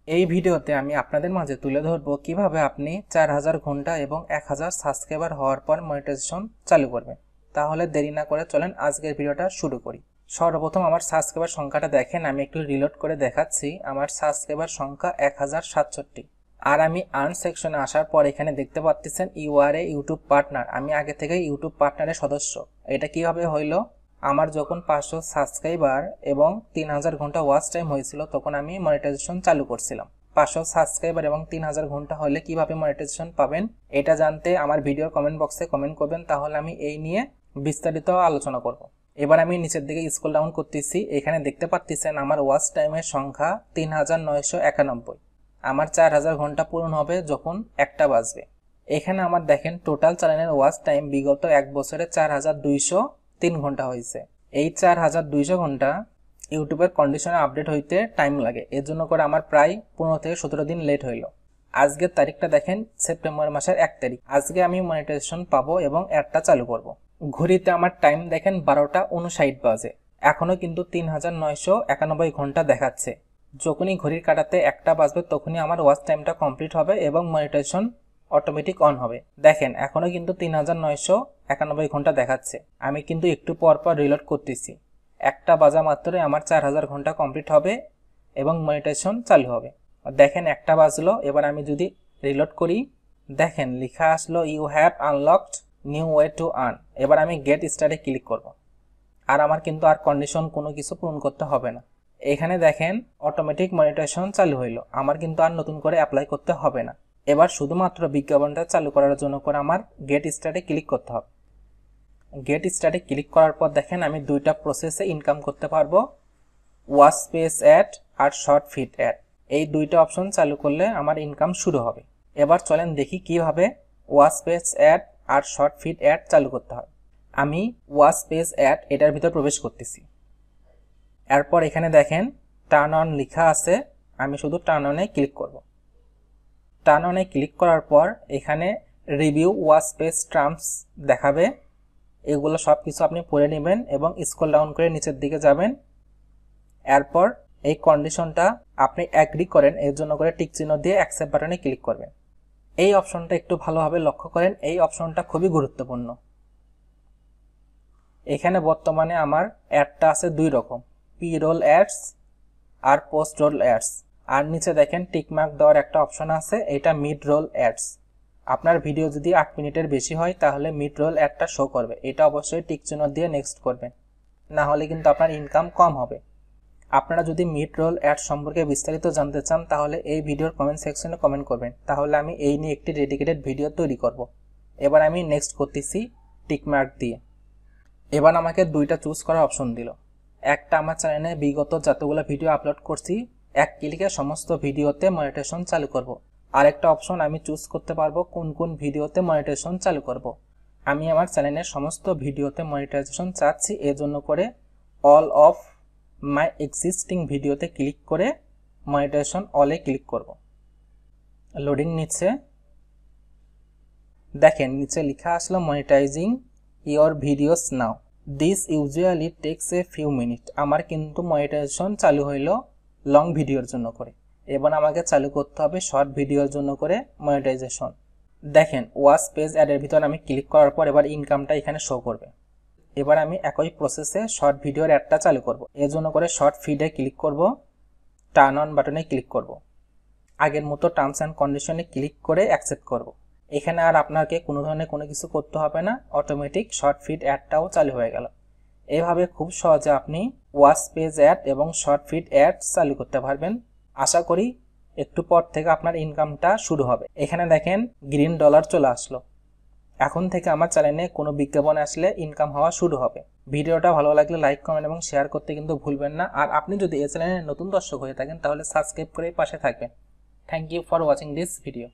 এই ভিডিওতে আমি আপনাদের মাঝে তুলে ধরব কিভাবে আপনি 4000 ঘন্টা এবং 1000 সাবস্ক্রাইবার হওয়ার পর মনিটাইজেশন চালু করবেন। তাহলে দেরি না করে চলেন আজকের ভিডিওটা শুরু করি। সর্বপ্রথম আমার সাবস্ক্রাইবার সংখ্যাটা দেখেন, আমি একটু রিলোড করে দেখাচ্ছি। আমার সাবস্ক্রাইবার সংখ্যা 1067। আর আমি আর্ন সেকশনে আসার পর এখানে দেখতে পাচ্ছেন you are a YouTube partner. আমি আগে থেকে ইউটিউব পার্টনারের সদস্য। এটা কিভাবে হইল, আমার যখন 500 সাবস্ক্রাইবার এবং 3000 ঘন্টা ওয়াচ টাইম হয়েছিল তখন আমি মনিটাইজেশন চালু করছিলাম। 500 সাবস্ক্রাইবার এবং 3000 ঘন্টা হলে কিভাবে মনিটাইজেশন পাবেন এটা জানতে আমার ভিডিওর কমেন্ট বক্সে কমেন্ট করবেন, তাহলে আমি এই নিয়ে বিস্তারিত আলোচনা করব। এবার আমি নিচের দিকে স্ক্রল ডাউন করতেছি। এখানে দেখতে পাচ্ছেন আমার ওয়াচ টাইমের সংখ্যা 3991। আমার 4000 ঘন্টা পূরণ হবে যখন 1টা বাজবে। এখানে আমার দেখেন টোটাল চ্যানেলের ওয়াচ টাইম বিগত এক বছরে 4203 ঘন্টা হয়েছে। এই 4200 ঘন্টা ইউটিউবের কন্ডিশনে আপডেট হইতে টাইম লাগে, এর জন্য করে আমার প্রায় 15 থেকে 17 দিন লেট হইল। আজকের তারিখটা দেখেন সেপ্টেম্বর মাসের 1 তারিখ। আজকে আমি মনিটাইজেশন পাবো এবং অ্যাডটা চালু করব। ঘড়িতে আমার টাইম দেখেন 12:59 বাজে। এখনও কিন্তু 3991 ঘন্টা দেখাচ্ছে। যখনই ঘড়ির কাঁটাতে 1টা বাজবে তখনই আমার ওয়াচ টাইমটা কমপ্লিট হবে এবং মনিটাইজেশন অটোমেটিক অন হবে। দেখেন এখনও কিন্তু 3991 ঘন্টা দেখাচ্ছে। আমি কিন্তু একটু পর পর রিলোড করতেছি। 1টা বাজা মাত্রই আমার 4000 ঘন্টা কমপ্লিট হবে এবং মনিটাইজেশন চালু হবে। দেখেন 1টা বাজলো। এবার আমি যদি রিলোড করি, দেখেন লেখা আসলো you have unlocked new way to earn. এবার আমি গেট স্টার্টে ক্লিক করব। আর আমার কিন্তু আর কন্ডিশন কোনো কিছু পূরণ করতে হবে না। এখানে দেখেন অটোমেটিক মনিটাইজেশন চালু হইলো। আমার কিন্তু আর নতুন করে অ্যাপ্লাই করতে হবে না। এবার শুধুমাত্র বিজ্ঞাপনটা চালু করার জন্য করে আমার গেট স্টার্টে ক্লিক করতে হবে। গেট স্টার্টে ক্লিক করার পর দেখেন আমি দুইটা প্রসেসে ইনকাম করতে পারবো, ওয়াচ পেজ অ্যাড আর শর্ট ফিড অ্যাড। এই দুইটা অপশন চালু করলে আমার ইনকাম শুরু হবে। এবার চলেন দেখি কিভাবে ওয়াচ পেজ অ্যাড আর শর্ট ফিড অ্যাড চালু করতে হয়। আমি ওয়াচ পেজ অ্যাড এটার ভিতর প্রবেশ করতেছি। এরপর এখানে দেখেন টার্ন অন লেখা আছে, আমি শুধু টার্ন অনে ক্লিক করব। টার্ন অনে ক্লিক করার পর এখানে রিভিউ ওয়াচ পেজ টার্মস দেখাবে। এগুলো সব কিছু আপনি পড়ে নেবেন এবং স্ক্রল ডাউন করে নিচের দিকে যাবেন। এরপর এই কন্ডিশনটা আপনি অ্যাগ্রি করেন, এর জন্য করে টিক চিহ্ন দিয়ে অ্যাকসেপ্ট বাটনে ক্লিক করবেন। এই অপশনটা একটু ভালোভাবে লক্ষ্য করেন, এই অপশনটা খুবই গুরুত্বপূর্ণ। এখানে বর্তমানে আমার অ্যাডটা আছে দুই রকম, পি রোল অ্যাডস আর পোস্ট রোল অ্যাডস। আর নিচে দেখেন টিকমার্ক দেওয়ার একটা অপশন আছে, এটা মিড রোল অ্যাডস। আপনার ভিডিও যদি 8 মিনিটের বেশি হয় তাহলে মিড রোল অ্যাডটা শো করবে। এটা অবশ্যই টিক চিহ্ন দিয়ে নেক্সট করবেন, না হলে কিন্তু আপনার ইনকাম কম হবে। আপনারা যদি মিড রোল অ্যাড সম্পর্কে বিস্তারিত জানতে চান তাহলে এই ভিডিওর কমেন্ট সেকশনে কমেন্ট করবেন, তাহলে আমি এই নিয়ে একটি ডেডিকেটেড ভিডিও তৈরি করব। এবার আমি নেক্সট করতেছি টিকমার্ক দিয়ে। এবার আমাকে দুইটা চুজ করার অপশন দিল। একটা আমার চ্যানেলে বিগত যতগুলো ভিডিও আপলোড করছি এক ক্লিকে সমস্ত ভিডিওতে মনিটাইজেশন চালু করব। আরেকটা অপশন আমি চুজ করতে পারবো কোন কোন ভিডিওতে মনিটাইজেশন চালু করব। আমি আমার চ্যানেলের সমস্ত ভিডিওতে মনিটাইজেশন চাচ্ছি, এর জন্য করে অল অফ মাই এক্সিস্টিং ভিডিওতে ক্লিক করে মনিটাইজেশন অলে ক্লিক করব। লোডিং নিচ্ছে। দেখেন নিচে লেখা আসলো monetising your videos now, this usually takes a few minute. আমার কিন্তু মনিটাইজেশন চালু হইল লং ভিডিওর জন্য করে। এবার আমাকে চালু করতে হবে শর্ট ভিডিওর জন্য করে মনিটাইজেশন। দেখেন ওয়াচ পেজ অ্যাডের ভিতর আমি ক্লিক করার পর এবার ইনকামটা এখানে শো করবে। এবার আমি একই প্রসেসে শর্ট ভিডিওর অ্যাডটা চালু করব। এর জন্য করে শর্ট ফিডে ক্লিক করব, টার্ন অন বাটনে ক্লিক করব। আগের মতো টার্মস অ্যান্ড কন্ডিশনে ক্লিক করে অ্যাকসেপ্ট করব। এখানে আর আপনাকে কোনো ধরনের কোনো কিছু করতে হবে না, অটোমেটিক শর্ট ফিড অ্যাডটাও চালু হয়ে গেল। এভাবে খুব সহজে আপনি ওয়াচ পেজ অ্যাড এবং শর্ট ফিড অ্যাড চালু করতে পারবেন। আশা করি একটু পর থেকে আপনার ইনকামটা শুরু হবে। এখানে দেখেন গ্রিন ডলার চলে আসলো। এখন থেকে আমার চ্যানেলে কোনো বিজ্ঞাপন আসলে ইনকাম হওয়া শুরু হবে। ভিডিওটা ভালো লাগলে লাইক কমেন্ট এবং শেয়ার করতে কিন্তু ভুলবেন না। আর আপনি যদি এই চ্যানেলে নতুন দর্শক হয়ে থাকেন তাহলে সাবস্ক্রাইব করে পাশে থাকবেন। Thank you for watching this video.